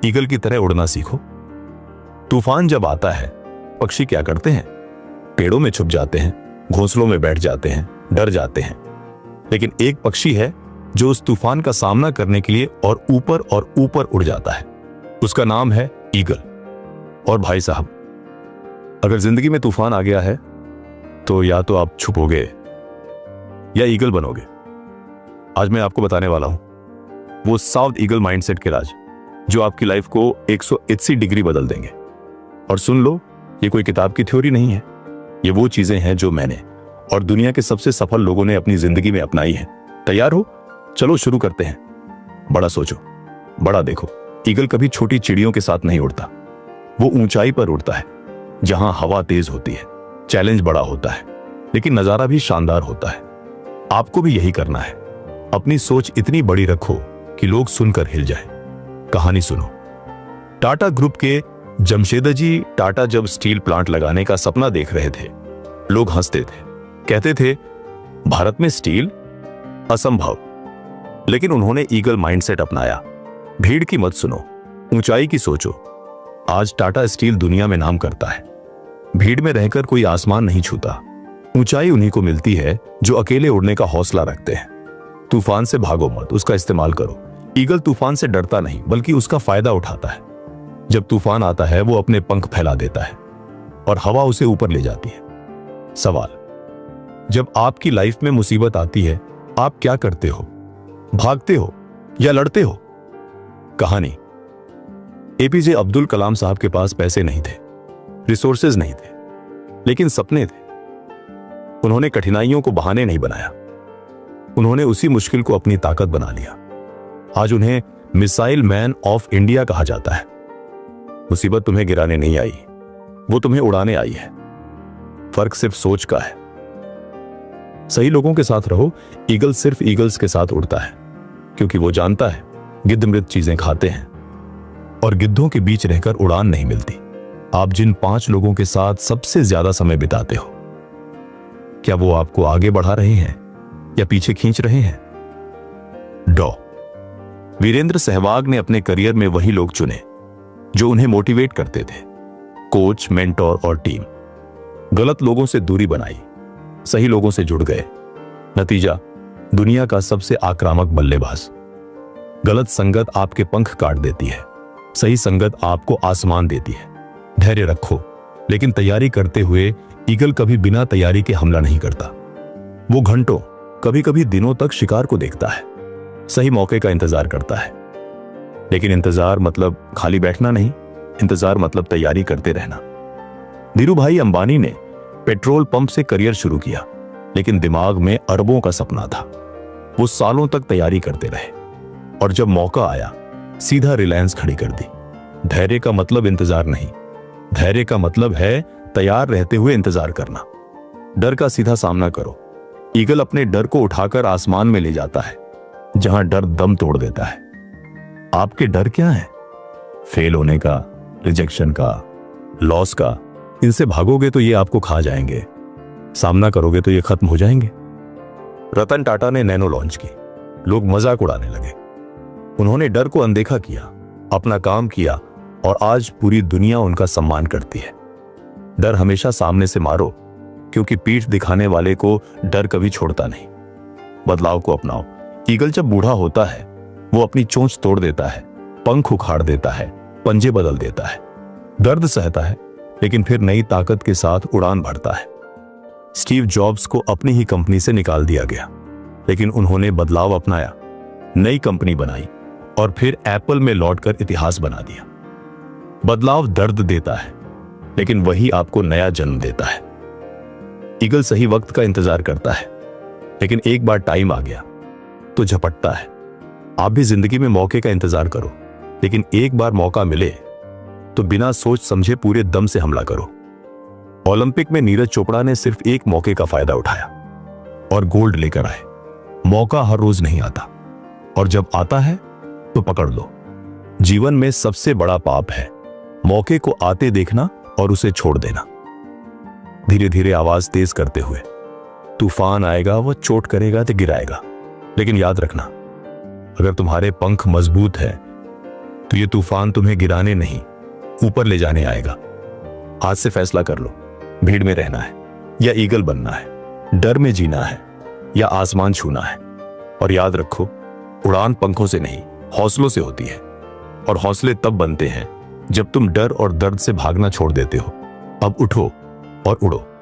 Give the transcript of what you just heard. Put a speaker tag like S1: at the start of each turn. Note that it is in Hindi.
S1: ईगल की तरह उड़ना सीखो। तूफान जब आता है, पक्षी क्या करते हैं? पेड़ों में छुप जाते हैं, घोंसलों में बैठ जाते हैं, डर जाते हैं। लेकिन एक पक्षी है जो उस तूफान का सामना करने के लिए और ऊपर उड़ जाता है। उसका नाम है ईगल। और भाई साहब, अगर जिंदगी में तूफान आ गया है तो या तो आप छुपोगे या ईगल बनोगे। आज मैं आपको बताने वाला हूं वो साउथ ईगल माइंडसेट के राज जो आपकी लाइफ को 180 डिग्री बदल देंगे। और सुन लो, ये कोई किताब की थ्योरी नहीं है, ये वो चीजें हैं जो मैंने और दुनिया के सबसे सफल लोगों ने अपनी जिंदगी में अपनाई है। तैयार हो? चलो शुरू करते हैं। बड़ा सोचो, बड़ा देखो। ईगल कभी छोटी चिड़ियों के साथ नहीं उड़ता, वो ऊंचाई पर उड़ता है जहां हवा तेज होती है, चैलेंज बड़ा होता है, लेकिन नजारा भी शानदार होता है। आपको भी यही करना है। अपनी सोच इतनी बड़ी रखो कि लोग सुनकर हिल जाए। कहानी सुनो। टाटा ग्रुप के जमशेदजी टाटा जब स्टील प्लांट लगाने का सपना देख रहे थे, लोग हंसते थे, कहते थे भारत में स्टील, असंभव। लेकिन उन्होंने ईगल माइंडसेट अपनाया। भीड़ की मत सुनो, ऊंचाई की सोचो। आज टाटा स्टील दुनिया में नाम करता है। भीड़ में रहकर कोई आसमान नहीं छूता। ऊंचाई उन्हीं को मिलती है जो अकेले उड़ने का हौसला रखते हैं। तूफान से भागो मत, उसका इस्तेमाल करो। ईगल तूफान से डरता नहीं, बल्कि उसका फायदा उठाता है। जब तूफान आता है, वो अपने पंख फैला देता है और हवा उसे ऊपर ले जाती है। सवाल, जब आपकी लाइफ में मुसीबत आती है, आप क्या करते हो? भागते हो या लड़ते हो? कहानी। एपीजे अब्दुल कलाम साहब के पास पैसे नहीं थे, रिसोर्सेज नहीं थे, लेकिन सपने थे। उन्होंने कठिनाइयों को बहाने नहीं बनाया, उन्होंने उसी मुश्किल को अपनी ताकत बना लिया। आज उन्हें मिसाइल मैन ऑफ इंडिया कहा जाता है। मुसीबत तुम्हें गिराने नहीं आई, वो तुम्हें उड़ाने आई है। फर्क सिर्फ सोच का है। सही लोगों के साथ रहो। ईगल सिर्फ ईगल्स के साथ उड़ता है, क्योंकि वो जानता है गिद्ध मृत चीजें खाते हैं और गिद्धों के बीच रहकर उड़ान नहीं मिलती। आप जिन 5 लोगों के साथ सबसे ज्यादा समय बिताते हो, क्या वो आपको आगे बढ़ा रहे हैं या पीछे खींच रहे हैं? डॉ वीरेंद्र सहवाग ने अपने करियर में वही लोग चुने जो उन्हें मोटिवेट करते थे। कोच, मेंटोर और टीम। गलत लोगों से दूरी बनाई, सही लोगों से जुड़ गए। नतीजा, दुनिया का सबसे आक्रामक बल्लेबाज। गलत संगत आपके पंख काट देती है, सही संगत आपको आसमान देती है। धैर्य रखो, लेकिन तैयारी करते हुए ईगल कभी बिना तैयारी के हमला नहीं करता। वो घंटों, कभी कभी दिनों तक शिकार को देखता है, सही मौके का इंतजार करता है। लेकिन इंतजार मतलब खाली बैठना नहीं, इंतजार मतलब तैयारी करते रहना। धीरूभाई अंबानी ने पेट्रोल पंप से करियर शुरू किया, लेकिन दिमाग में अरबों का सपना था। वो सालों तक तैयारी करते रहे और जब मौका आया, सीधा रिलायंस खड़ी कर दी। धैर्य का मतलब इंतजार नहीं, धैर्य का मतलब है तैयार रहते हुए इंतजार करना। डर का सीधा सामना करो। ईगल अपने डर को उठाकर आसमान में ले जाता है, जहां डर दम तोड़ देता है। आपके डर क्या है? फेल होने का, रिजेक्शन का, लॉस का। इनसे भागोगे तो ये आपको खा जाएंगे, सामना करोगे तो ये खत्म हो जाएंगे। रतन टाटा ने नैनो लॉन्च की, लोग मजाक उड़ाने लगे। उन्होंने डर को अनदेखा किया, अपना काम किया और आज पूरी दुनिया उनका सम्मान करती है। डर हमेशा सामने से मारो, क्योंकि पीठ दिखाने वाले को डर कभी छोड़ता नहीं। बदलाव को अपनाओ। ईगल जब बूढ़ा होता है, वो अपनी चोंच तोड़ देता है, पंख उखाड़ देता है, पंजे बदल देता है, दर्द सहता है, लेकिन फिर नई ताकत के साथ उड़ान भरता है। स्टीव जॉब्स को अपनी ही कंपनी से निकाल दिया गया, लेकिन उन्होंने बदलाव अपनाया, नई कंपनी बनाई और फिर एप्पल में लौटकर इतिहास बना दिया। बदलाव दर्द देता है, लेकिन वही आपको नया जन्म देता है। ईगल सही वक्त का इंतजार करता है, लेकिन एक बार टाइम आ गया तो झपटता है। आप भी जिंदगी में मौके का इंतजार करो, लेकिन एक बार मौका मिले तो बिना सोच समझे पूरे दम से हमला करो। ओलंपिक में नीरज चोपड़ा ने सिर्फ एक मौके का फायदा उठाया और गोल्ड लेकर आए। मौका हर रोज नहीं आता, और जब आता है तो पकड़ लो। जीवन में सबसे बड़ा पाप है मौके को आते देखना और उसे छोड़ देना। धीरे धीरे आवाज तेज करते हुए, तूफान आएगा, वह चोट करेगा तो गिराएगा, लेकिन याद रखना, अगर तुम्हारे पंख मजबूत है तो ये तूफान तुम्हें गिराने नहीं, ऊपर ले जाने आएगा। आज से फैसला कर लो, भीड़ में रहना है या ईगल बनना है, डर में जीना है या आसमान छूना है। और याद रखो, उड़ान पंखों से नहीं, हौसलों से होती है। और हौसले तब बनते हैं जब तुम डर और दर्द से भागना छोड़ देते हो। अब उठो और उड़ो।